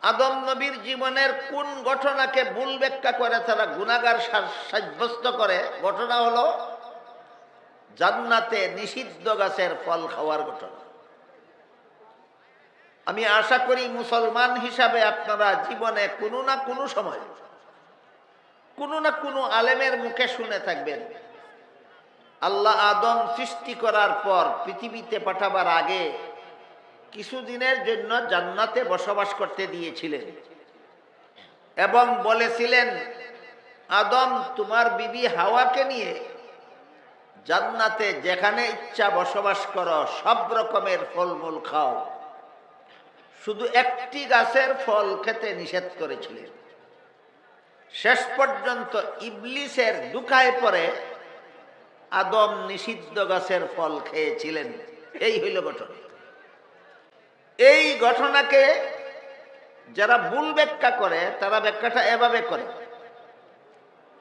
আদম নবীর জীবনের কোন ঘটনাকে ভুল ব্যাখ্যা করে তারা গুনাহগার সাব্যস্ত করে? ঘটনা হলো জান্নাতে নিষিদ্ধ গাছের ফল খাওয়ার ঘটনা। আমি আশা করি মুসলমান হিসাবে আপনারা জীবনে কোনো না কোনো সময় কোনো না কোনো আলেমের মুখে শুনে থাকবেন, আল্লাহ আদম সৃষ্টি করার পর পৃথিবীতে পাঠাবার আগে কিছুদিনের জন্য জান্নাতে বসবাস করতে দিয়েছিলেন এবং বলেছিলেন, আদম তোমার বিবি হাওয়াকে নিয়ে জান্নাতে যেখানে ইচ্ছা বসবাস করো, সব রকমের ফলমূল খাও, শুধু একটি গাছের ফল খেতে নিষেধ করেছিলেন। শেষ পর্যন্ত ইবলিসের দুকায় পড়ে আদম নিষিদ্ধ গাছের ফল খেয়েছিলেন। এই হইল ঘটনা। এই ঘটনাকে যারা ভুল ব্যাখ্যা করে তারা ব্যাখ্যাটা এভাবে করে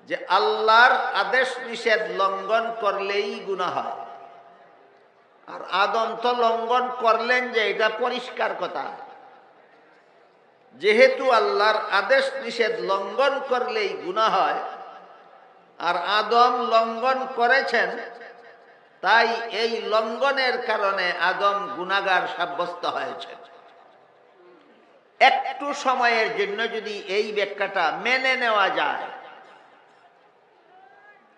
যে আল্লাহর আদেশ নিষেধ লঙ্ঘন করলেই গুনাহ হয়, আর আদম তো লঙ্ঘন করলেন যে এটা পরিষ্কার কথা। যেহেতু আল্লাহর আদেশ নিষেধ লঙ্ঘন করলেই গুনাহ হয় আর আদম লঙ্ঘন করেছেন, তাই এই লঙ্ঘনের কারণে আদম গুনাহগার সাব্যস্ত হয়েছে। একটু সময়ের জন্য যদি এই ব্যাখ্যাটা মেনে নেওয়া যায়,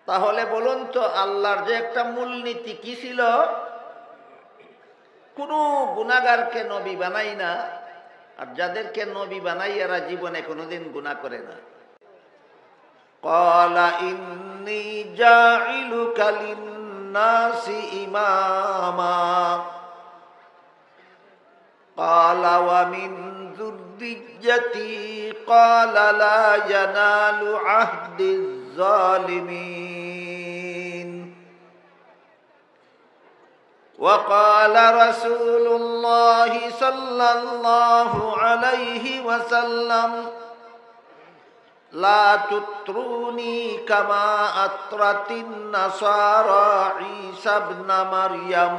তাহলে বলুন তো আল্লাহর যে একটা মূলনীতি কি ছিল? কোনো গুনাহগারকে নবী বানাই না, আর যাদেরকে নবী বানাই এরা জীবনে কোনোদিন গুনাহ করে না। ক্বালা ইন্নী জাইলুকা লিন্নাসি ইমামা ক্বালা ওয়া মিন যুররিয়্যাতি ক্বালা লা ইয়ানালু আহদিজ জালিমিন। وقال رسول الله صلى الله عليه وسلم لا تطروني كما أطرت النصارى عيسى ابن مريم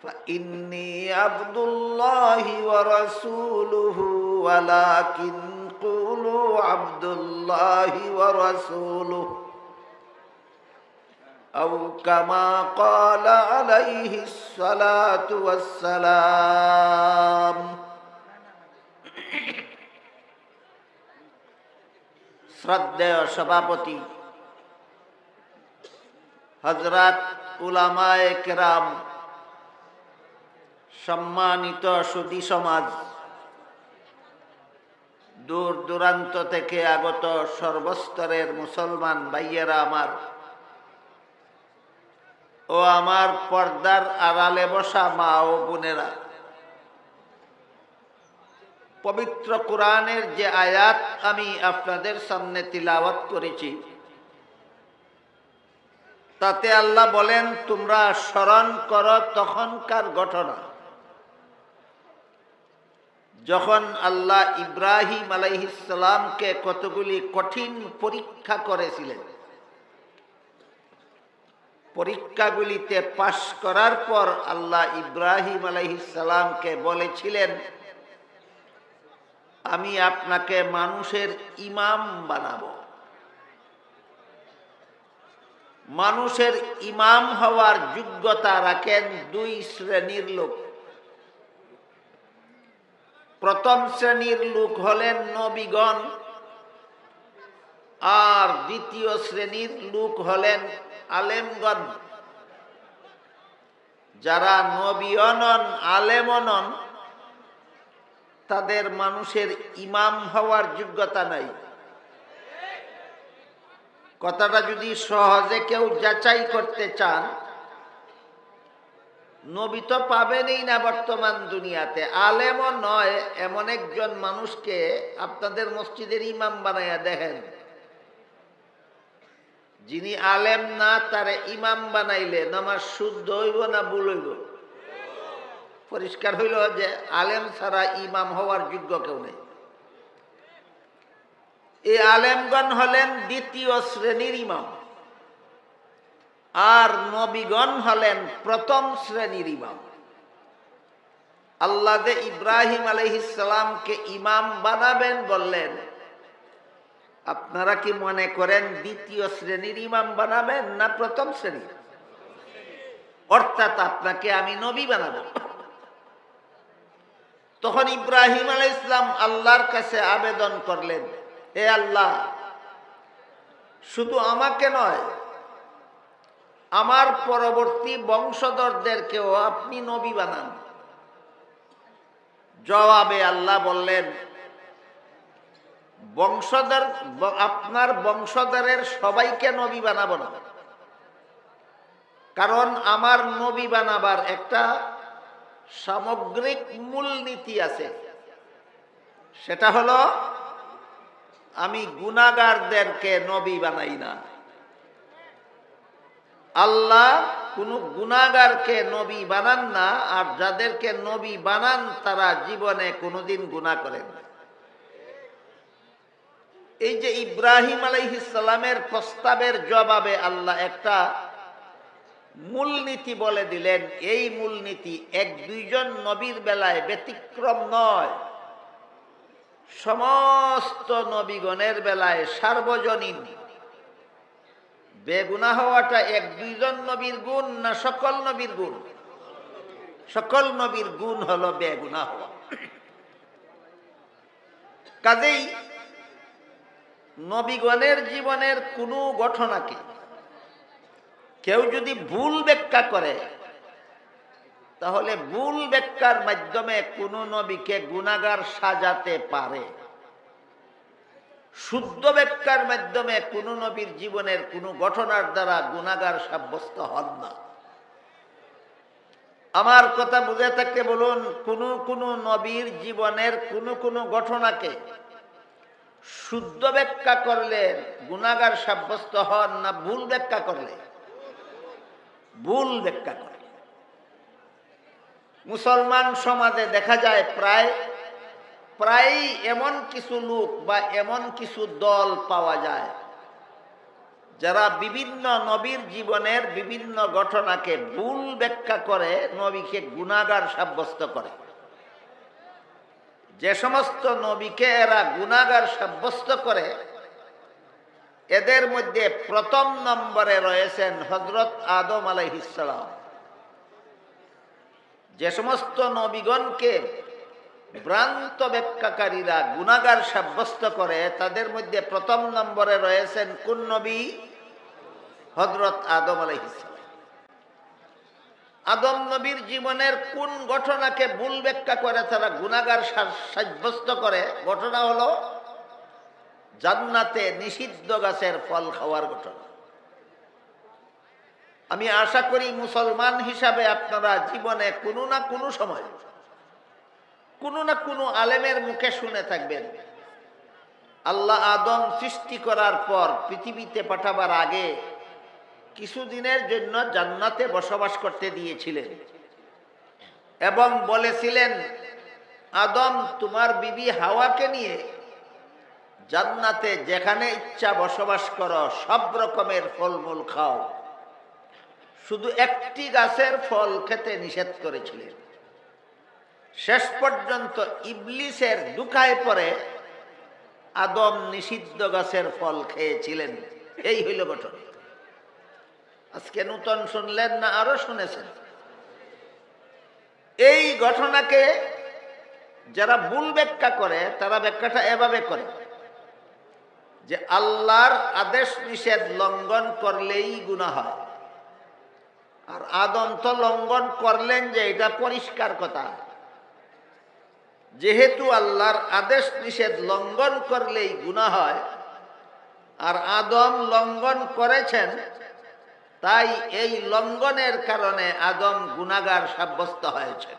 فإني عبد الله ورسوله ولكن قولوا عبد الله ورسوله أو كما قال عليه الصلاة والسلام। শ্রদ্ধেয় সভাপতি, হযরত উলামায়ে কেরাম, সম্মানিত সুধী সমাজ, দূর দূরান্ত থেকে আগত সর্বস্তরের মুসলমান ভাইয়েরা আমার ও আমার পর্দার আড়ালে বসা মা ও বোনেরা, পবিত্র কোরআনের যে আয়াত আমি আপনাদের সামনে তিলাওয়াত করেছি, তাতে আল্লাহ বলেন, তোমরা স্মরণ করো তখনকার ঘটনা যখন আল্লাহ ইব্রাহিম আলাইহিস সালামকে কতগুলি কঠিন পরীক্ষা করেছিলেন। পরীক্ষাগুলিতে পাশ করার পর আল্লাহ ইব্রাহিম আলাইহিস সালামকে বলেছিলেন, আমি আপনাকে মানুষের ইমাম বানাবো। মানুষের ইমাম হওয়ার যোগ্যতা রাখেন দুই শ্রেণীর লোক। প্রথম শ্রেণীর লোক হলেন নবীগণ, আর দ্বিতীয় শ্রেণীর লোক হলেন আলেমগণ। যারা নবীও নন, আলেমও নন, তাদের মানুষের ইমাম হওয়ার যোগ্যতা নাই। কথাটা যদি সহজে কেউ যাচাই করতে চান, নবী তো পাবেনই না বর্তমান দুনিয়াতে, আলেমও নয় এমন একজন মানুষকে আপনাদের মসজিদের ইমাম বানাইয়া দেখেন। যিনি আলেম না, তারে ইমাম বানাইলে নামাজ শুদ্ধ হইব না ভুল হইব? পরিষ্কার হইল যে আলেম ছাড়া ইমাম হওয়ার যোগ্য কেউ নেই। এই আলেমগণ হলেন দ্বিতীয় শ্রেণীর ইমাম, আর নবীগণ হলেন প্রথম শ্রেণীর ইমাম। আল্লাহ যে ইব্রাহিম আলাইহিস সালামকে ইমাম বানাবেন বললেন, আপনারা কি মনে করেন দ্বিতীয় শ্রেণীর ইমাম বানাবেন না প্রথম শ্রেণীর? অর্থাৎ আপনাকে আমি নবী বানাবো। তখন ইব্রাহিম আলাইহিস সালাম আল্লাহর কাছে আবেদন করলেন, হে আল্লাহ, শুধু আমাকে নয়, আমার পরবর্তী বংশধরদেরকেও আপনি নবী বানান। জবাবে আল্লাহ বললেন, আপনার বংশধরের সবাইকে নবী বানাবো না, কারণ আমার নবী বানাবার একটা সামগ্রিক মূলনীতি আছে। সেটা হলো, আমি গুনাহগারদেরকে নবী বানাই না। আল্লাহ কোন গুনাহগারকে নবী বানান না, আর যাদেরকে নবী বানান তারা জীবনে কোনোদিন গুনাহ করেন না। এই যে ইব্রাহিম আলাইহিস সালামের প্রস্তাবের জবাবে আল্লাহ একটা মূলনীতি বলে দিলেন। এই মূলনীতি এক দুইজন নবীর বেলায় ব্যতিক্রম নয়, সমস্ত নবীগণের বেলায় সার্বজনীন। বেগুনাহ হওয়াটা এক দুইজন নবীর গুণ না সকল নবীর গুণ? সকল নবীর গুণ হলো বেগুনাহ হওয়া। কাজেই নবীগণের জীবনের কোনো ঘটনাকে কেউ যদি ভুল ব্যাখ্যা করে, তাহলে ভুল ব্যাখ্যার মাধ্যমে কোন নবীকে গুনাহগার সাজাতে পারে। শুদ্ধ ব্যাখ্যার মাধ্যমে কোন নবীর জীবনের কোন ঘটনার দ্বারা গুনাহগার সাব্যস্ত হন না। আমার কথা বুঝে থাকতে বলুন, কোন নবীর জীবনের কোন ঘটনাকে শুদ্ধ ব্যাখ্যা করলে গুনাহগার সাব্যস্ত হন না ভুল ব্যাখ্যা করলে? ভুল ব্যাখ্যা করে। মুসলমান সমাজে দেখা যায় প্রায় এমন কিছু লোক বা এমন কিছু দল পাওয়া যায় যারা বিভিন্ন নবীর জীবনের বিভিন্ন ঘটনাকে ভুল ব্যাখ্যা করে নবীকে গুনাহগার সাব্যস্ত করে। যে সমস্ত নবীকে এরা গুনাহগার সাব্যস্ত করে, এদের মধ্যে প্রথম নম্বরে রয়েছেন হযরত আদম আলাইহিস সালাম। যে সমস্ত নবীগণকে ভ্রান্ত ব্যাখ্যাকারীরা গুনাহগার সাব্যস্ত করে, তাদের মধ্যে প্রথম নম্বরে রয়েছেন কোন নবী? হযরত আদম আলাইহিস সালাম। আদম নবীর জীবনের কোন ঘটনাকে ভুল ব্যাখ্যা করে তারা গুনাহগার সাব্যস্ত করে? ঘটনা হলো জান্নাতে নিষিদ্ধ গাছের ফল খাওয়ার ঘটনা। আমি আশা করি মুসলমান হিসাবে আপনারা জীবনে কোনো না কোনো সময় কোনো না কোনো আলেমের মুখে শুনে থাকবেন, আল্লাহ আদম সৃষ্টি করার পর পৃথিবীতে পাঠাবার আগে কিছুদিনের জন্য জান্নাতে বসবাস করতে দিয়েছিলেন এবং বলেছিলেন, আদম, তোমার বিবি হাওয়াকে নিয়ে জান্নাতে যেখানে ইচ্ছা বসবাস করো, সব রকমের ফলমূল খাও, শুধু একটি গাছের ফল খেতে নিষেধ করেছিলেন। শেষ পর্যন্ত ইবলিসের দুকায় পড়ে আদম নিষিদ্ধ গাছের ফল খেয়েছিলেন। এই হইল ঘটনা। আজকে নূতন শুনলেন না আরো শুনেছেন? এই ঘটনাকে যারা ভুল ব্যাখ্যা করে, তারা ব্যাখ্যাটা এভাবে করে যে আল্লাহর আদেশ নিষেধ লঙ্ঘন করলেই গুনাহ হয়, আর আদম তো লঙ্ঘন করলেন যে এটা পরিষ্কার কথা। যেহেতু আল্লাহর আদেশ নিষেধ লঙ্ঘন করলেই গুনাহ হয়, আর আদম লঙ্ঘন করেছেন, তাই এই লঙ্ঘনের কারণে আদম গুনাহগার সাব্যস্ত হয়েছে।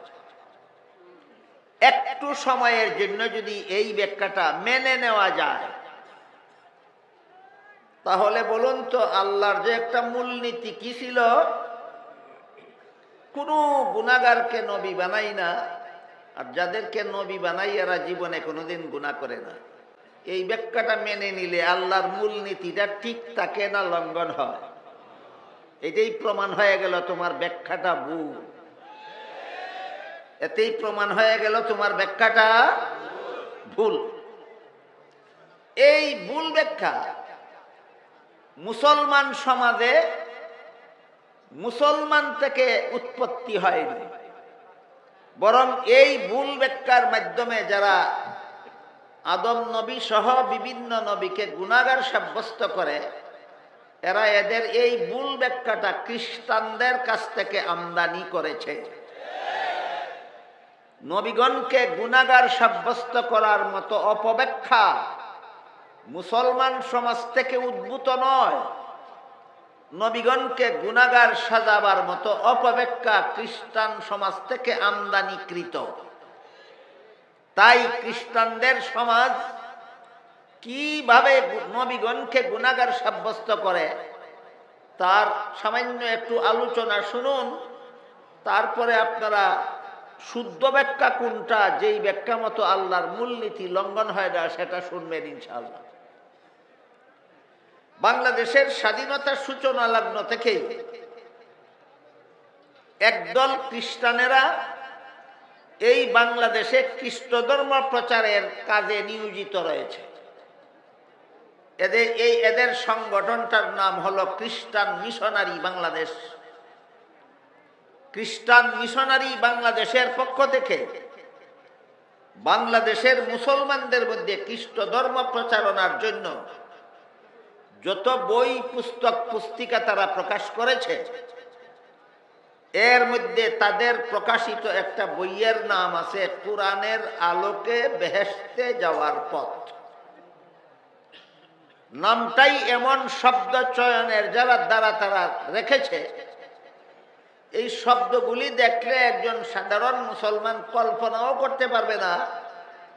একটু সময়ের জন্য যদি এই ব্যাখ্যাটা মেনে নেওয়া যায়, তাহলে বলুন তো আল্লাহর যে একটা মূলনীতি কি ছিল? কোনো গুনাহগারকে নবী বানাই না, আর যাদেরকে নবী বানাই এরা জীবনে কোনোদিন গুনাহ করে না। এই ব্যাখ্যাটা মেনে নিলে আল্লাহর মূলনীতিটা ঠিক থাকে না লঙ্ঘন হয়? এটাই প্রমাণ হয়ে গেল তোমার ব্যাখ্যাটা ভুল। এতেই প্রমাণ হয়ে গেল তোমার ব্যাখ্যাটা ভুল। এই ভুল ব্যাখ্যা মুসলমান সমাজে মুসলমান থেকে উৎপত্তি হয়নি, বরং এই ভুল ব্যাখ্যার মাধ্যমে যারা আদম নবী সহ বিভিন্ন নবীকে গুনাহগার সাব্যস্ত করে, এরা এদের এই ভুল ব্যাখ্যাটা খ্রিস্টানদের কাছ থেকে আমদানি করেছে। নবীগণকে গুনাহগার সাব্যস্ত করার মতো অপব্যাখ্যা মুসলমান সমাজ থেকে উদ্ভূত নয়, নবীগণকে গুনাহগার সাজাবার মতো অপব্যাখ্যা খ্রিস্টান সমাজ থেকে আমদানিকৃত। তাই খ্রিস্টানদের সমাজ কিভাবে নবীগণকে গুনাহগার সাব্যস্ত করে তার সামান্য একটু আলোচনা শুনুন, তারপরে আপনারা শুদ্ধ ব্যাখ্যা কোনটা, যেই ব্যাখ্যা মতো আল্লাহর মূলনীতি লঙ্ঘন হয় না, সেটা শুনবেন ইনশাআল্লাহ। বাংলাদেশের স্বাধীনতার সূচনা লগ্ন থেকেই একদল খ্রিস্টানেরা এই বাংলাদেশে খ্রিস্ট ধর্ম প্রচারের কাজে নিয়োজিত রয়েছে। এদের সংগঠনটার নাম হলো খ্রিস্টান মিশনারি বাংলাদেশ। খ্রিস্টান মিশনারি বাংলাদেশের পক্ষ থেকে বাংলাদেশের মুসলমানদের মধ্যে খ্রিস্ট ধর্ম প্রচারণার জন্য যত বই পুস্তক পুস্তিকা তারা প্রকাশ করেছে, এর মধ্যে তাদের প্রকাশিত একটা বইয়ের নাম আছে কোরআনের আলোকে বেহেশতে যাওয়ার পথ। নামটাই এমন শব্দ চয়নের দ্বারা তারা রেখেছে, এই শব্দগুলি দেখলে একজন সাধারণ মুসলমান কল্পনাও করতে পারবে না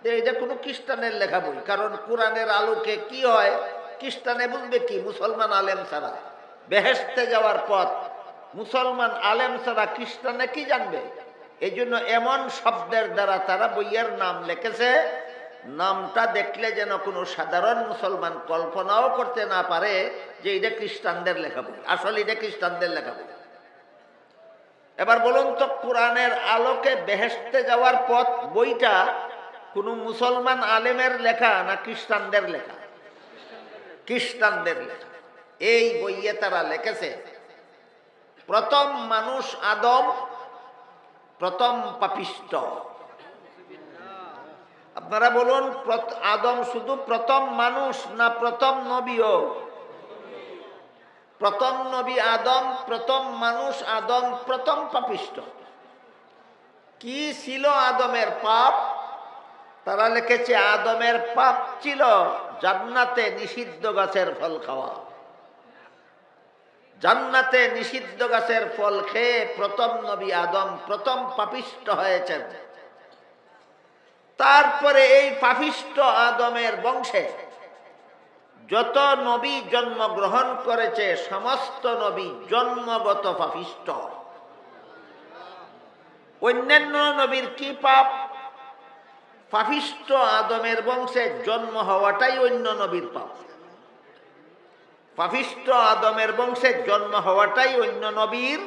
যে এটা কোনো খ্রিস্টানের লেখা বই। কারণ কোরআনের আলোকে কি হয় খ্রিস্টানে বুঝবে কি, মুসলমান আলেম ছাড়া। বেহেশতে যাওয়ার পথ, মুসলমান আলেম ছাড়া খ্রিস্টানে কি জানবে? এই জন্য এমন শব্দের দ্বারা তারা বইয়ের নাম লিখেছে, নামটা দেখলে যেন কোনো সাধারণ মুসলমান কল্পনাও করতে না পারে যে এটা খ্রিস্টানদের লেখা বই। আসলে এটা খ্রিস্টানদের লেখা বই। এবার বলুন তো, কোরআনের আলোকে বেহেশতে যাওয়ার পথ বইটা কোনো মুসলমান আলেমের লেখা না খ্রিস্টানদের লেখা? খ্রিস্টানদের লেখা। এই বইয়ে তারা লিখেছে প্রথম মানুষ আদম, প্রথম পাপিষ্ট। আপনারা বলুন, আদম শুধু প্রথম মানুষ না প্রথম নবীও? প্রথম নবী আদম, প্রথম মানুষ আদম, প্রথম পাপিষ্ট। কি ছিল আদমের পাপ? তারা লিখেছে আদমের পাপ ছিল জান্নাতে নিষিদ্ধ গাছের ফল খাওয়া। জান্নাতে নিষিদ্ধ গাছের ফল খেয়ে প্রথম নবী আদম প্রথম পাপিষ্ট হয়েছেন। তারপরে এই পাপিষ্ট আদমের বংশে যত নবী জন্মগ্রহণ করেছে সমস্ত নবী জন্মগত পাপিষ্ট। অন্যান্য নবীর কি পাপ? পাপিষ্ট আদমের বংশে জন্ম হওয়াটাই অন্য নবীর পাপ। পাপিষ্ট আদমের বংশে জন্ম হওয়াটাই অন্য নবীর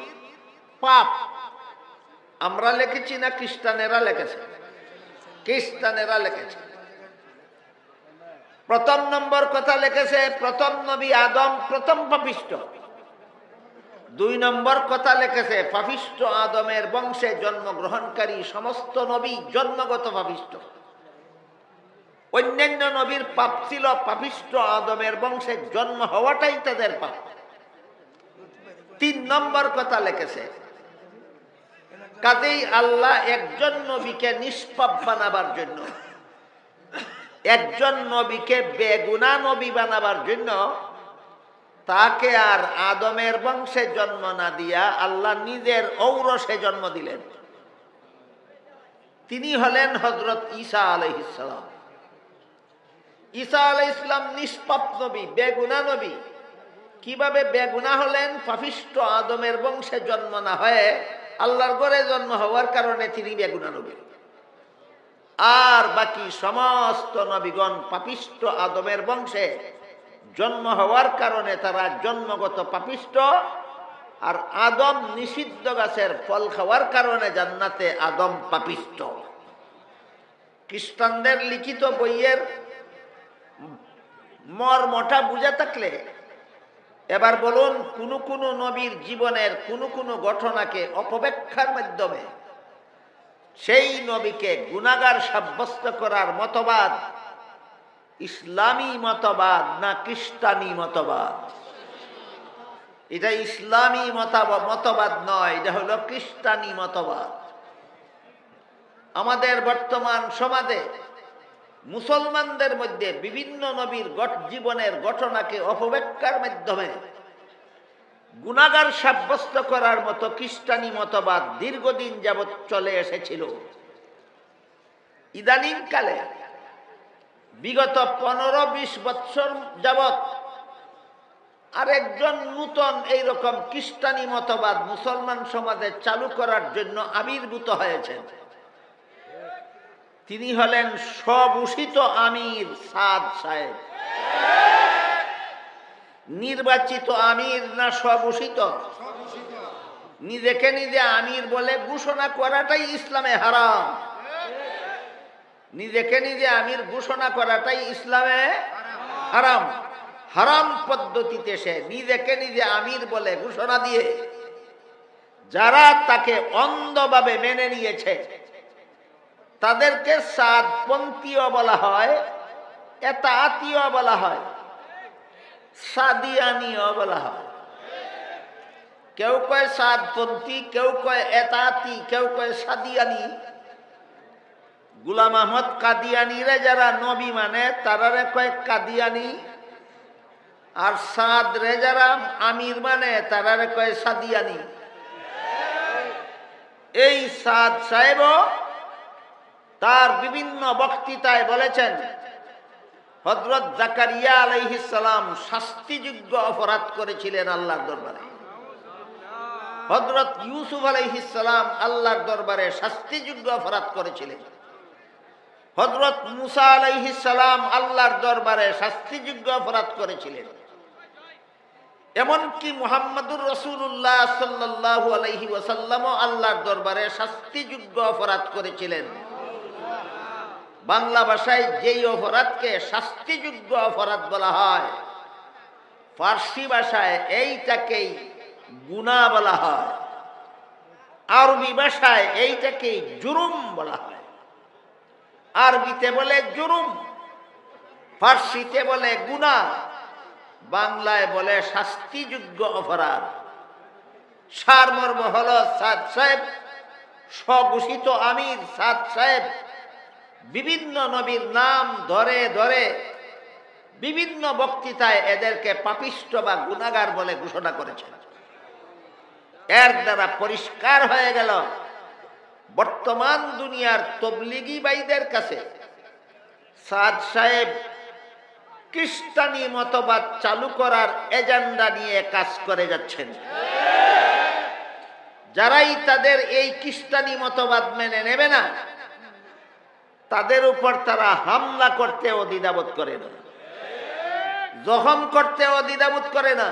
পাপ। আমরা লিখেছি না খ্রিস্টানেরা লিখেছে? খ্রিস্টানেরা লিখেছে। প্রথম নম্বর কথা লিখেছে প্রথম নবী আদম প্রথম পাপিষ্ট। 2 নম্বর কথা লিখেছে পাপিষ্ট আদমের বংশে জন্মগ্রহণকারী সমস্ত নবী জন্মগত পাপিষ্ট। অন্যান্য নবীর পাপ ছিল পাপিষ্ট আদমের বংশে জন্ম হওয়াটাই তাদের পাপ। 3 নম্বর কথা লিখেছে কাজেই আল্লাহ একজন নবীকে নিষ্পাপ বানাবার জন্য, একজন নবীকে বেগুনাহ নবী বানাবার জন্য তাকে আর আদমের বংশে জন্ম না দিয়া আল্লাহ নিজের ঔরসে জন্ম দিলেন। তিনি হলেন হযরত ঈসা আলাইহিস সালাম। ঈসা আলাইহিস সালাম নিষ্পাপ নবী, বেগুনাহ নবী। কিভাবে বেগুনাহ হলেন? পাপিষ্ট আদমের বংশে জন্ম না হয়ে আল্লাহর ঘরে জন্ম হওয়ার কারণে তিনি বেগুনাহ নবী। আর বাকি সমস্ত নবীগণ পাপিষ্ট আদমের বংশে জন্ম হওয়ার কারণে তারা জন্মগত পাপিষ্ট। আর আদম নিষিদ্ধ গাছের ফল খাওয়ার কারণে জান্নাতে আদম পাপিষ্ট। খ্রিস্টানদের লিখিত বইয়ের মর্মটা বুঝে থাকলে এবার বলুন, কোন কোন নবীর জীবনের কোন কোন ঘটনাকে অপব্যাখ্যার মাধ্যমে সেই নবীকে গুনাহগার সাব্যস্ত করার মতবাদ ইসলামী মতবাদ না খ্রিস্টানি মতবাদ? এটা ইসলামী মতবাদ নয়, এটা হলো খ্রিস্টানি মতবাদ। আমাদের বর্তমান সমাজে মুসলমানদের মধ্যে বিভিন্ন নবীর জীবনের ঘটনাকে অপব্যাখ্যার মাধ্যমে গুনাহগার সাব্যস্ত করার মতো খ্রিস্টানি মতবাদ দীর্ঘদিন যাবৎ চলে এসেছিল। ইদানিং কালে বিগত 15-20 বৎসর যাবৎ আরেকজন নূতন এইরকম খ্রিস্টানি মতবাদ মুসলমান সমাজে চালু করার জন্য আবির্ভূত হয়েছেন। তিনি হলেন স্বঘোষিত আমির সাদ সাহেব। নির্বাচিত আমির না স্বঘোষিত? নিজেকে নিজে আমির বলে ঘোষণা করাটাই ইসলামে হারাম। নিজেকে নিজে আমির ঘোষণা করাটাই ইসলামে হারাম। হারাম পদ্ধতিতে সে নিজেকে নিজে আমির বলে ঘোষণা দিয়ে যারা তাকে অন্ধভাবে মেনে নিয়েছে তাদেরকে সাদপন্থীও বলা হয়, এতাআতীয় বলা হয়, সাদিয়ানীও বলা হয়। কেউ কয় সাদপন্থী, কেউ কয় এতাআতী, কেউ কয় সাদিয়ানী। গোলাম আহমদ কাদিয়ানীরা যারা নবী মানে তারারে কয় কাদিয়ানী, আর সাদ রে যারা আমির মানে তারারে কয় সাদিয়ানী। এই সাদ সাহেব তার বিভিন্ন বক্তৃতায় বলেছেন হযরত জাকারিয়া আলাইহিস সালাম শাস্তিযোগ্য অপরাধ করেছিলেন আল্লাহর দরবারে। হযরত ইউসুফ আলাইহিস সালাম আল্লাহর দরবারে শাস্তিযোগ্য অপরাধ করেছিলেন। হযরত মুসা আলাইহিস সালাম আল্লাহর দরবারে শাস্তিযোগ্য অপরাধ করেছিলেন। এমনকি মুহাম্মদুর রাসূলুল্লাহ সাল্লাল্লাহু আলাইহি ওয়াসাল্লাম আল্লাহর দরবারে শাস্তিযোগ্য অপরাধ করেছিলেন। বাংলা ভাষায় যেই অপরাধকে শাস্তিযোগ্য অপরাধ বলা হয়, ফার্সি ভাষায় এইটাকেই গুনাহ বলা হয়, আরবি ভাষায় এইটাকেই জুরুম বলা হয়। আরবিতে বলে জুরুম, ফার্সিতে বলে গুনাহ, বাংলায় বলে শাস্তিযোগ্য অপরাধ। সারমর্ম হল সাদ সাহেব, স্বঘোষিত আমির সাদ সাহেব বিভিন্ন নবীর নাম ধরে ধরে বিভিন্ন বক্তৃতায় এদেরকে পাপিষ্ট বা গুনাহগার বলে ঘোষণা করেছেন। এর দ্বারা পরিষ্কার হয়ে গেল বর্তমান দুনিয়ার তবলিগি ভাইদের কাছে সাদ সাহেব খ্রিস্টানি মতবাদ চালু করার এজেন্ডা নিয়ে কাজ করে যাচ্ছেন। যারাই তাদের এই খ্রিস্টানি মতবাদ মেনে নেবে না তাদের উপর তারা হামলা করতেও দ্বিধাবোধ করে না, জখম করতেও দ্বিধাবোধ করে না,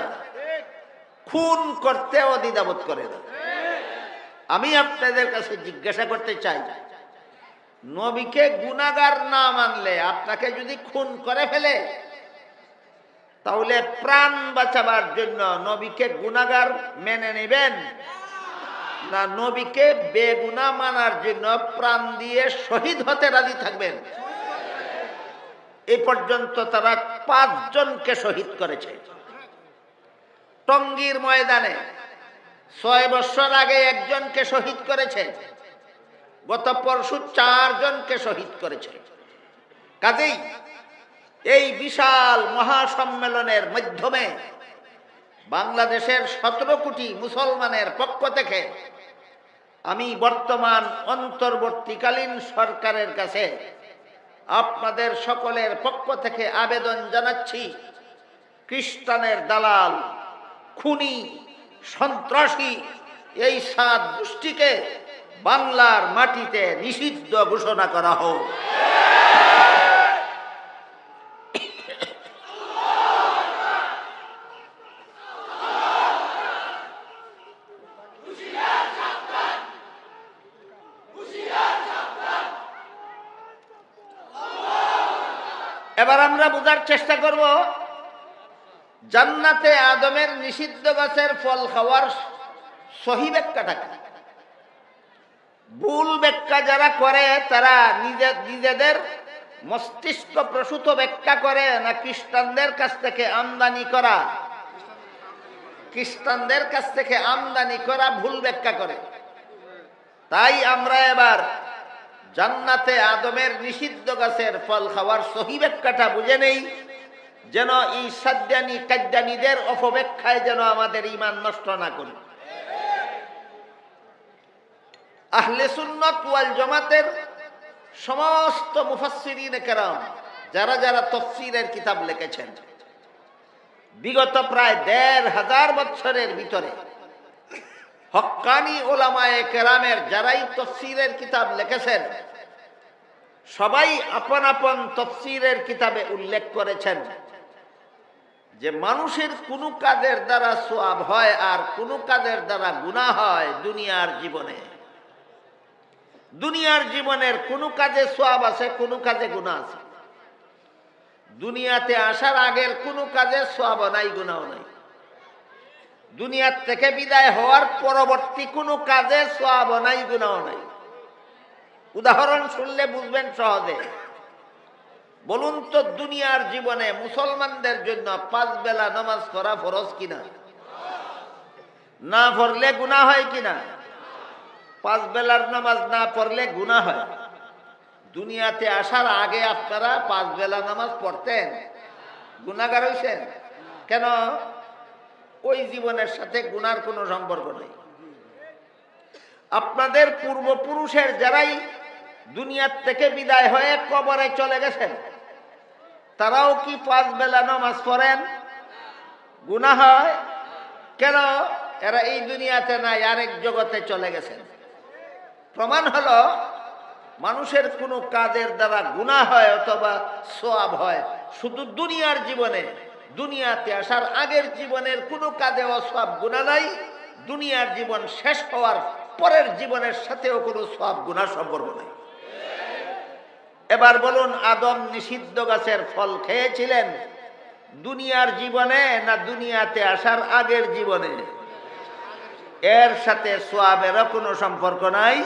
খুন করতেও দ্বিধাবোধ করে না। আমি আপনাদের কাছে জিজ্ঞাসা করতে চাই, নবীকে গুনাহগার না মানলে আপনাকে যদি খুন করে ফেলে তাহলে প্রাণ বাঁচাবার জন্য নবীকে গুনাহগার মেনে নেবেন না নবীকে বেগুনাহ মানার জন্য প্রাণ দিয়ে শহীদ হতে রাজি থাকবেন? এই পর্যন্ত তারা 5 জনকে শহীদ করেছে। টঙ্গীর ময়দানে 6 বছর আগে একজনকে শহীদ করেছে, গত পরশু 4 জনকে শহীদ করেছে। কাজেই এই বিশাল মহাসম্মেলনের মাধ্যমে বাংলাদেশের 17 কোটি মুসলমানের পক্ষ থেকে আমি বর্তমান অন্তর্বর্তীকালীন সরকারের কাছে আপনাদের সকলের পক্ষ থেকে আবেদন জানাচ্ছি, খ্রিস্টানের দালাল, খুনি, সন্ত্রাসী এই 7 গোষ্ঠীকে বাংলার মাটিতে নিষিদ্ধ ঘোষণা করা হোক। এবার আমরা বোঝার চেষ্টা করব জান্নাতে আদমের নিষিদ্ধ গাছের ফল খাওয়ার সহি ব্যাখ্যাটা কি। ভুল ব্যাখ্যা যারা করে তারা নিজেদের মস্তিষ্ক প্রসূত ব্যাখ্যা করে না খ্রিস্টানদের কাছ থেকে আমদানি করা ভুল ব্যাখ্যা করে। তাই আমরা এবার জান্নাতে আদমের নিষিদ্ধ গাছের ফল খাওয়ার সহি ব্যাখ্যাটা বুঝে নেই, যেন এই সাদ্দানি কাদ্দানীদের অপব্যাখ্যায় যেন আমাদের ঈমান নষ্ট না করি। আহলে সুন্নাত ওয়াল জামাতের সমস্ত মুফাসসিরিনে কেরাম যারা যারা তাফসীরের কিতাব লিখেছেন, বিগত প্রায় ১৫০০ বছরের ভিতরে হক্কানি উলামায়ে কেরামের যারাই তাফসীরের কিতাব লিখেছেন, সবাই আপন আপন তাফসীরের কিতাবে উল্লেখ করেছেন যে মানুষের কোনো কাজের দ্বারা সওয়াব হয় আর কোনো কাজের দ্বারা গুনাহ হয় দুনিয়ার জীবনের কোনো কাজে সওয়াব আছে, কোনো কাজে গুনাহ আছে। দুনিয়াতে আসার আগের কোনো কাজে সওয়াব নাই, গুনাহ নাই। দুনিয়ার থেকে বিদায় হওয়ার পরবর্তী কোনো কাজে সওয়াব নাই, গুনাহ নাই। উদাহরণ শুনলে বুঝবেন সহজে। বলুন তো, দুনিয়ার জীবনে মুসলমানদের জন্য 5 বেলা নামাজ পড়া ফরজ কিনা? না পড়লে গুনাহ হয় কিনা? 5 বেলার নামাজ না পড়লে গুনাহ হয়। দুনিয়াতে আসার আগে আপনারা 5 বেলা নামাজ পড়তেন, গুনাহগার হইছেন কেন? ওই জীবনের সাথে গুনার কোনো সম্পর্ক নেই। আপনাদের পূর্বপুরুষের যারাই দুনিয়ার থেকে বিদায় হয়ে কবরে চলে গেছেন, তারাও কি 5 বেলা নামাজ পড়েন? গুনাহ হয় কেন? এরা এই দুনিয়াতে নাই, আরেক জগতে চলে গেছেন। প্রমাণ হলো মানুষের কোনো কাজের দ্বারা গুনাহ হয় অথবা সওয়াব হয় শুধু দুনিয়ার জীবনে। দুনিয়াতে আসার আগের জীবনের কোনো কাজে সওয়াব গুনাহ নাই। দুনিয়ার জীবন শেষ হওয়ার পরের জীবনের সাথেও কোনো সওয়াব গুনাহ সম্পর্ক নেই। এবার বলুন, আদম নিষিদ্ধ গাছের ফল খেয়েছিলেন দুনিয়ার জীবনে না দুনিয়াতে আসার আগের জীবনে? এর সাথে সওয়াবেরও কোনো সম্পর্ক নাই,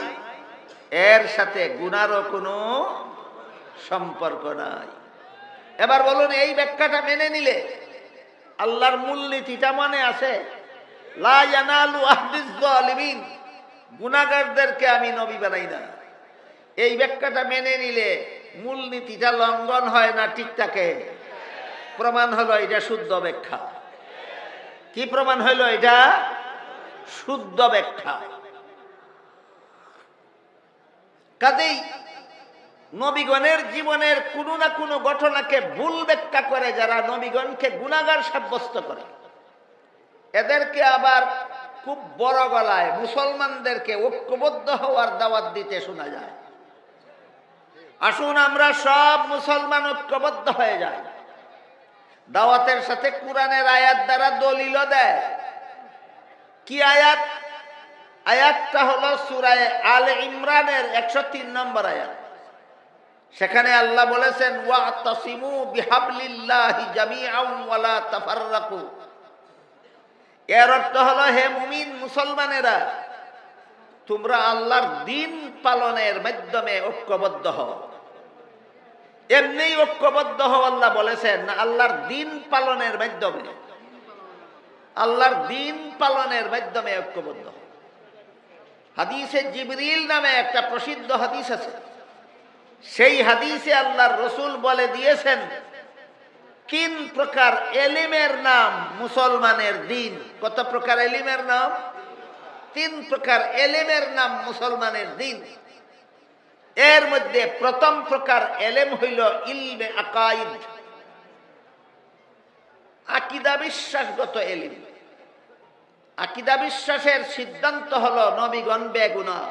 এর সাথে গুনারও কোনো সম্পর্ক নাই। এবার বলুন, এই ব্যাখ্যাটা মেনে নিলে আল্লাহর মূলনীতিটা মনে আছে? লা ইয়ানালু আহদিজ জালিমিন, গুনাহগারদেরকে আমি নবী বানাই না। এই ব্যাখ্যাটা মেনে নিলে মূলনীতিটা লঙ্ঘন হয় না ঠিক থাকে? প্রমাণ হলো এটা শুদ্ধ ব্যাখ্যা। কি প্রমাণ হলো? এটা শুদ্ধ ব্যাখ্যা। কাজেই নবীগণের জীবনের কোনো না কোনো ঘটনাকে ভুল ব্যাখ্যা করে যারা নবীগণকে গুনাহগার সাব্যস্ত করে, এদেরকে আবার খুব বড় গলায় মুসলমানদেরকে ঐক্যবদ্ধ হওয়ার দাওয়াত দিতে শোনা যায়। আসুন আমরা সব মুসলমান ঐক্যবদ্ধ হয়ে যাই। দাওয়াতের সাথে কোরআনের আয়াত দ্বারা দলিলও দেয়। কি আয়াত? আয়াতটা হলো সূরা আলে ইমরানের 103 নম্বর আয়াত। সেখানে আল্লাহ বলেছেন, ওয়াতাসিমু বিহাবলিল্লাহি জামিআন ওয়ালা তাফাররাকু। এর অর্থ হলো, হে মুমিন মুসলমানেরা, তোমরা আল্লাহর দ্বীন পালনের মাধ্যমে ঐক্যবদ্ধ হও। এমনি ঐক্যবদ্ধ হও আল্লাহ বলেছেন না, আল্লাহর দ্বীন পালনের মাধ্যমে। আল্লাহর দ্বীন পালনের মাধ্যমে ঐক্যবদ্ধ হও। হাদিসে জিবরিল নামে একটা প্রসিদ্ধ হাদিস আছে। সেই হাদিসে আল্লাহর রাসূল বলে দিয়েছেন 3 প্রকার এলিমের নাম মুসলমানের দ্বীন। কত প্রকার এলিমের নাম? 3 প্রকার এলিমের নাম মুসলমানের দ্বীন। এর মধ্যে প্রথম প্রকার এলেম হইল ইলমে আকাইদ, আকীদা বিশ্বাসগত এলিম। আকীদা বিশ্বাসের সিদ্ধান্ত হলো নবীগণ বেগুনাহ।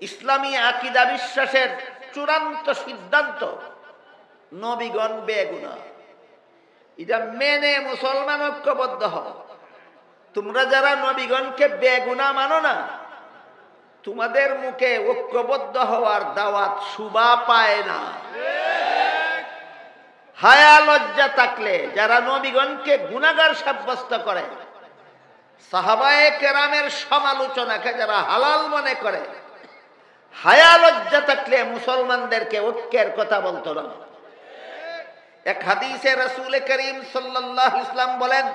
ইসলামী আকীদা বিশ্বাসের চূড়ান্ত সিদ্ধান্ত নবীগণ বেগুনাহ। এটা মেনে মুসলমান ঐক্যবদ্ধ হও। তোমরা যারা নবীগণকে বেগুনাহ মানো না, তোমাদের মুখে ঐক্যবদ্ধ হওয়ার দাওয়াত শুভা পায় না। হায়া লজ্জা থাকলে যারা নবীগণকে গুনাহগার সাব্যস্ত করে, সাহাবায়ে কেরামের সমালোচনাকে যারা হালাল মনে করে, হায়া লজ্জা থাকলে মুসলমানদেরকে ঐক্যের কথা বলতো না। এক হাদিসে রাসূল করিম সাল্লাল্লাহু আলাইহি ওয়াসাল্লাম বলেন,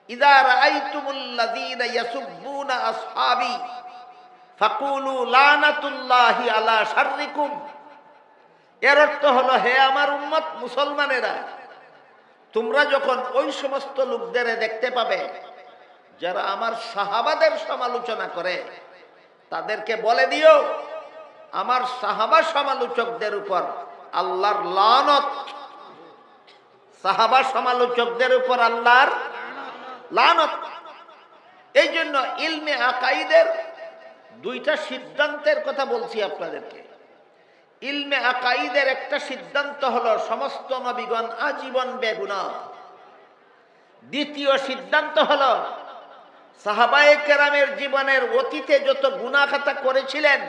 ইযা রাআইতুমুল্লাযীনা ইয়াসুব্বুনা আসহাবি ফাকুলু লানাতুল্লাহি আলা শাররিকুম। এর অর্থ হলো, হে আমার উম্মত মুসলমানেরা, তোমরা যখন ওই সমস্ত লোকদের দেখতে পাবে যারা আমার সাহাবাদের সমালোচনা করে, তাদেরকে বলে দিও আমার সাহাবা সমালোচকদের উপর আল্লাহর লানত। সাহাবা সমালোচকদের উপর আল্লাহর লানত। এই জন্য ইলমে আকাইদের দুইটা সিদ্ধান্তের কথা বলছি আপনাদেরকে। ইলমে আকাইদের একটা সিদ্ধান্ত হলো সমস্ত নবীগণ আজীবন বেগুনাহ। দ্বিতীয় সিদ্ধান্ত হলো সাহাবায়ে কেরামের জীবনের অতীতে যত গুনাহ খাতা করেছিলেন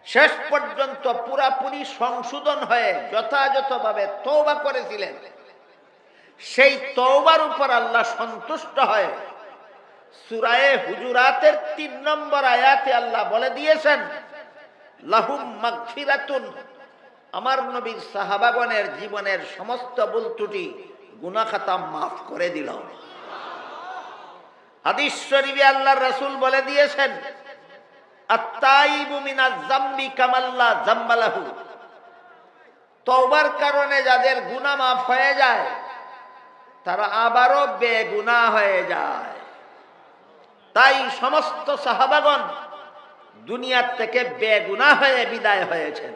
শেষ পর্যন্ত পুরাপুরি সংশোধন হয়ে যথাযথভাবে তওবা করেছিলেন। সেই তওবার উপর আল্লাহ সন্তুষ্ট হয়। সূরা হুজুরাতের ৩ নম্বর আয়াতে আল্লাহ বলে দিয়েছেন, লাহুম মাগফিরাতুন, আমার নবীর সাহাবাগণের জীবনের সমস্ত ভুল ত্রুটি গুনাহ খাতা মাফ করে দিলাম। হাদিস শরীফে আল্লাহর রাসূল বলে দিয়েছেন, আত-তাইবু মিনাজ যামবি কামাল্লা যামবালাহু। তওবার কারণে যাদের গুনাহ মাফ হয়ে যায় তারা আবারও বেগুনাহ হয়ে যায়। তাই সমস্ত সাহাবাগণ দুনিয়ার থেকে বেগুনাহ হয়ে বিদায় হয়েছেন।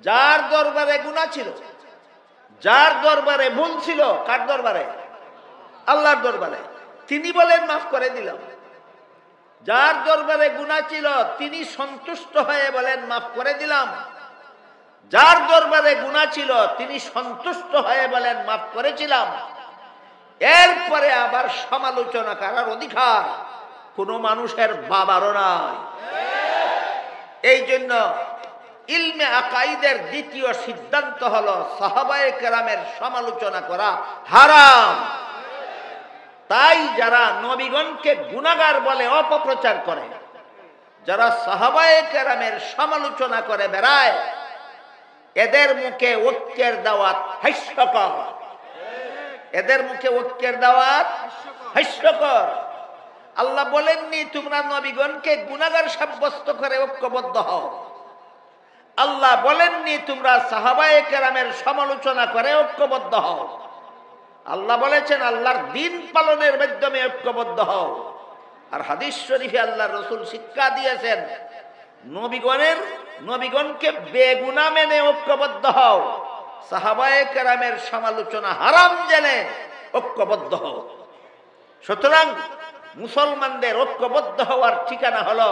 যার দরবারে গুনাহ ছিল, যার দরবারে ভুল ছিল, কার দরবারে? আল্লাহর দরবারে। তিনি বলেন মাফ করে দিলাম। যার দরবারে গুনাহ ছিল তিনি সন্তুষ্ট হয়ে বলেন মাফ করে দিলাম। যার দরবারে গুনাহ ছিল তিনি সন্তুষ্ট হয়ে বলেন মাফ করেছিলাম। এরপরে আবার সমালোচনা করার অধিকার কোনো মানুষের বাবারও নাই। এই জন্য ইলমে আকাইদের দ্বিতীয় সিদ্ধান্ত হলো সাহাবায়ে কেরামের সমালোচনা করা হারাম। তাই যারা নবীগণকে গুনাহগার বলে অপপ্রচার করে, যারা সাহাবায়ে কেরামের সমালোচনা করে বেড়ায়, এদের মুখে ঐক্যের দাওয়াত হাস্যকর। এদের মুখে ঐক্যের দাওয়াত হাস্যকর। আল্লাহ বলেননি তোমরা নবীগণকে গুনাহগার সাব্যস্ত করে ঐক্যবদ্ধ হও। আল্লাহ বলেননি তোমরা সাহাবায়ে কেরামের সমালোচনা করে ঐক্যবদ্ধ হও। আল্লাহ বলেছেন আল্লাহর দ্বীন পালনের মাধ্যমে ঐক্যবদ্ধ হও। আর হাদিস শরীফে আল্লাহর রাসূল শিক্ষা দিয়েছেন, নবীগণকে বেগুনাহ মেনে ঐক্যবদ্ধ হও, সাহাবায়ে কেরামের সমালোচনা হারাম জেনে ঐক্যবদ্ধ হও। সুতরাং মুসলমানদের ঐক্যবদ্ধ হওয়ার ঠিকানা হলো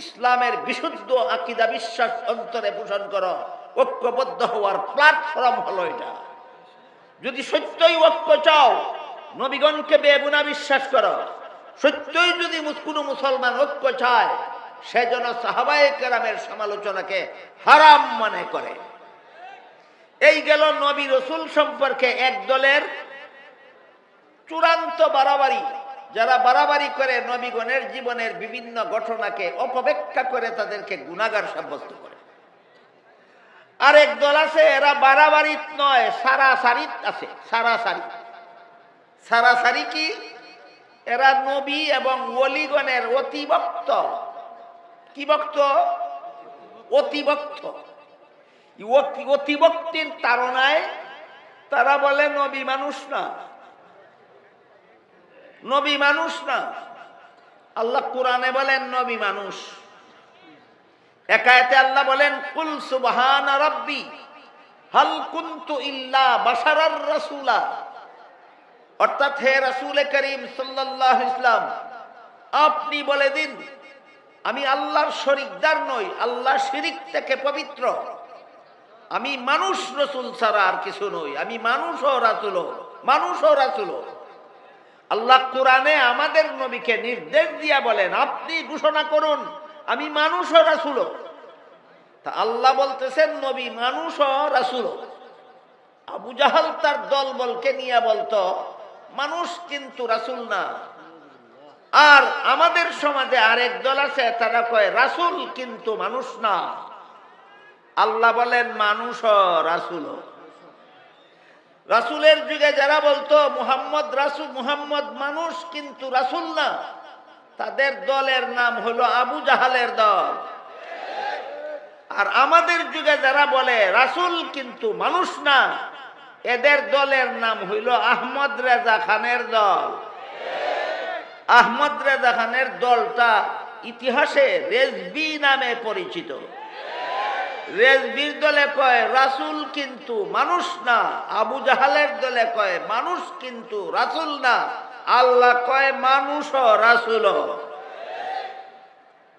ইসলামের বিশুদ্ধ আকীদা বিশ্বাস অন্তরে পোষণ করো। ঐক্যবদ্ধ হওয়ার প্ল্যাটফর্ম হলো এটা। যদি সত্যই ঐক্য চাও, নবীগণকে বেগুনাহ বিশ্বাস করো। সত্যই যদি কোনো মুসলমান ঐক্য চায়, সেজন্য সাহাবায়ে কেরামের সমালোচনাকে হারাম মনে করে। এই গেল নবী রাসূল সম্পর্কে এক দলের চূড়ান্ত বাড়াবাড়ি। যারা বাড়াবাড়ি করে নবীগণের জীবনের বিভিন্ন ঘটনাকে অপব্যাখ্যা করে তাদেরকে গুনাহগার সাব্যস্ত করে। আরেক দল আছে, এরা বাড়াবাড়ি নয়, সারাসারি আছে। সারাসারি কি? এরা নবী এবং ওলিগণের অতিভক্ত। কি ভক্ত? অতিভক্ত। অতিভক্তির তাড়নায় তারা বলে নবী মানুষ না, নবী মানুষ না। আল্লাহ কোরআনে বলেন নবী মানুষ। এক আয়াতে আল্লাহ বলেন, কুল সুবহানা রাব্বি হাল কুনতু ইল্লা বাশারার রাসূলা। অর্থাৎ হে রাসূল করিম সাল্লাল্লাহু আলাইহি ওয়াসাল্লাম, আপনি বলে দিন আমি আল্লাহর শরীকদার নই, আল্লাহ শিরিক থেকে পবিত্র। আমি মানুষ, রাসূল ছাড়া আর কিছু নই। আমি মানুষ ও রাসূল। আল্লাহ কোরআনে আমাদের নবীকে নির্দেশ দিয়া বলেন, আপনি ঘোষণা করুন আমি মানুষ ও রাসূল। তা আল্লাহ বলতেছেন নবী মানুষ ও রাসূল। আবু জাহাল তার দলবলকে নিয়ে বলতো মানুষ কিন্তু রাসূল না। আর আমাদের সমাজে আরেক দল আছে, তারা কয় রাসূল কিন্তু মানুষ না। আল্লাহ বলেন মানুষ ও রাসূল। রাসূলের যুগে যারা বলতো মুহাম্মদ রাসূল, মুহাম্মদ মানুষ কিন্তু রাসূল না, তাদের দলের নাম হলো আবু জাহালের দল। আর আমাদের যুগে যারা বলে রাসূল কিন্তু মানুষ না, এদের দলের নাম হইল আহমদ রেজা খানের দল। আহমদ রেজা খানের দলটা ইতিহাসে রেজবি নামে পরিচিত। রেজবির দলে কয় রাসূল কিন্তু মানুষ না, আবু জাহালের দলে কয় মানুষ কিন্তু রাসূল না, আল্লাহ কয় মানুষ ও রাসূল।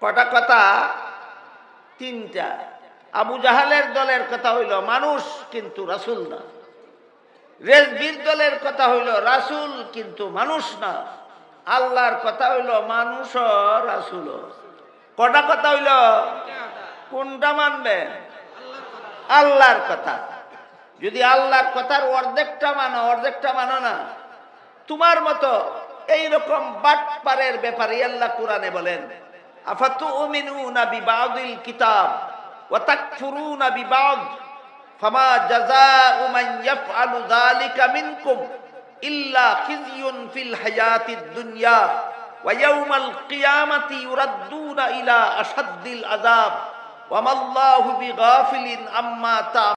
কটা কথা? তিনটা। আবু জাহালের দলের কথা হইল মানুষ কিন্তু রাসূল না, রেজবির দলের কথা হইল রাসূল কিন্তু মানুষ না, আল্লাহর কথা হইল মানুষ ও রাসূল। কটা কথা হইল? কোনটা মানবেন? আল্লাহর কথা। যদি আল্লাহর কথার অর্ধেকটা মানো, অর্ধেকটা মানো না, তোমার মতো এইরকম বাটপারের ব্যাপারে আল্লাহ কোরআনে বলেন আফাতুমিনুনা বিবাদিল কিতাব ওয়া তাকফুরুনা বিবাদ ফামা জাযাউ মান ইয়াফআলু যালিকা মিনকুম ইল্লা খিজয়ুন ফিল হায়াতিদ দুনিয়া ওয়া ইয়াউমাল কিয়ামাতি ইউরাদ্দুনা ইলা আশাদ্দিল আযাব ওয়া মাল্লাহু বিগাফিলিন আম্মা